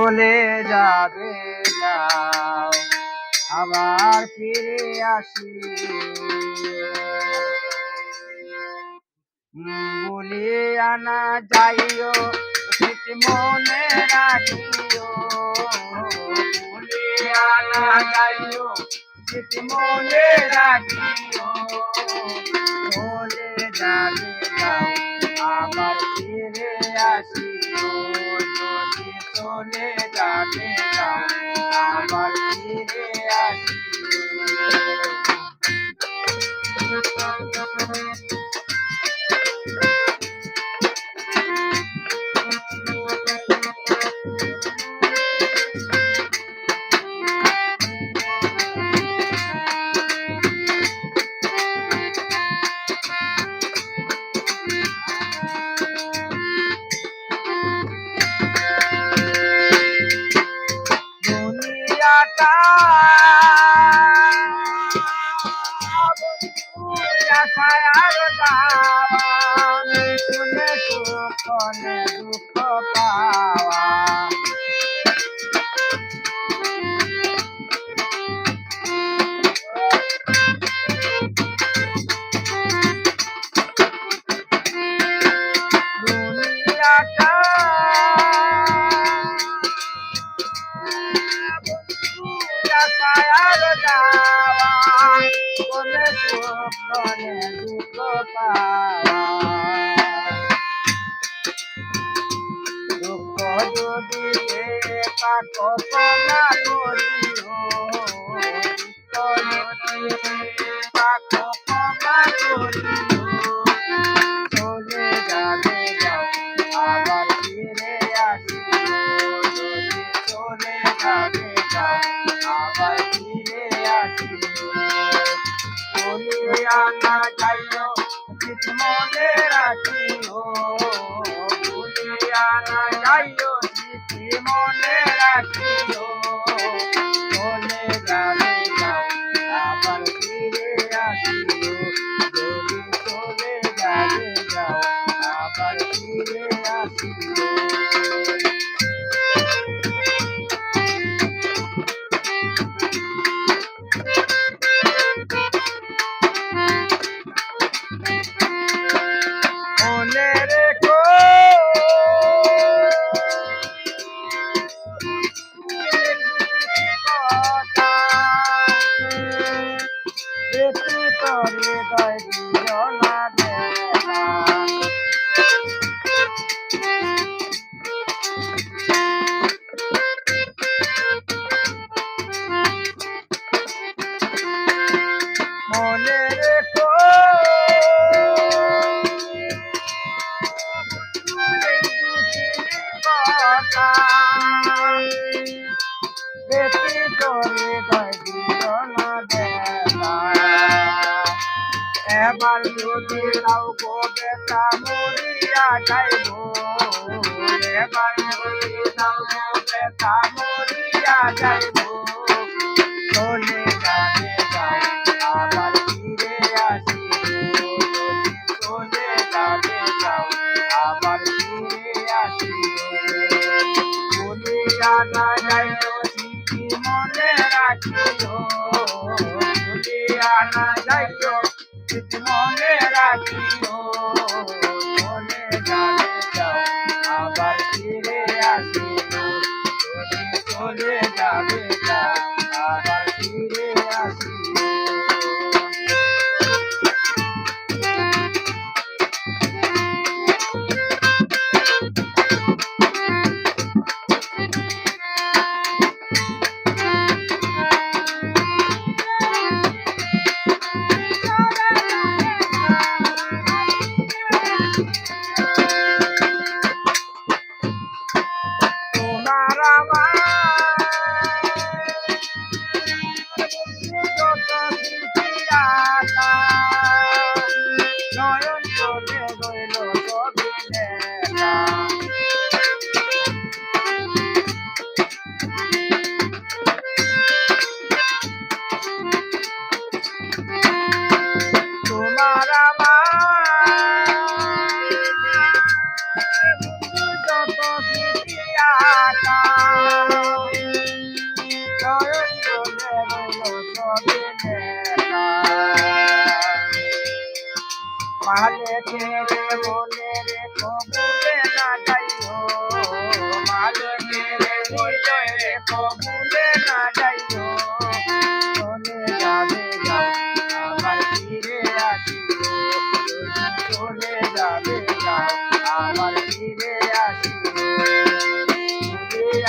চলে যাবে যাও আবার ফিরে আসি বলিয়া না যাইও স্মৃতি মনে রাখিও বলিয়া না যাইও স্মৃতি মনে রাখিও চলে যাবে যাও আবার ফিরে আসিও যদি চলে যাবে যাও আবার ফিরে আসিও দুনিয়াটা আশায় আর যাওয়া শুনে সুখনে দুঃখ পাওয়া দুনিয়াটা আশায় আর যাওয়া শুনে সুখনে দুঃখ পাওয়া দুঃখ যদি পাকো না করিও দুঃখ যদি পাকো না করিও চলে যাবে যাও আবার ফিরে আসিও যদি চলে যাবে যাও আবার ফিরে আসিও বলিয়া না যাইও স্মৃতি মনে রাখিও বলিয়া না যাইও স্মৃতি মনে রাখিও চলে যাবে যাও আবার ফিরে আসিও যদি চলে যাবে যাও আবার ফিরে আসিও মনে রেখো কথা ব্যতীত হৃদয় দিও না দেখা মনে রেখো কথা ব্যতীত হৃদয় দিও না দেখা এবার যদি রাও গো বেটা মরিয়া যাইব এবার যদি রাও গো বেটা মরিয়া যাইব চলে যাবে যাও আবার ফিরে আসিও চলে যাবে যাও আবার ফিরে আসিও বলিয়া না যাইও স্মৃতি মনে রাখিও বলিয়া না যাইও স্মৃতি মনে রাখিও চলে যাবে যাও আবার ফিরে আসিও যদি চলে যাবে যাও আবার ফিরে আসিও তোমার আমার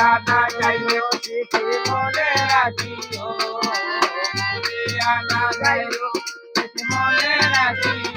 আনা যাইও চিঠি মনে রাখিও, ভুলিয়া না যাইও চিঠি মনে রাখিও।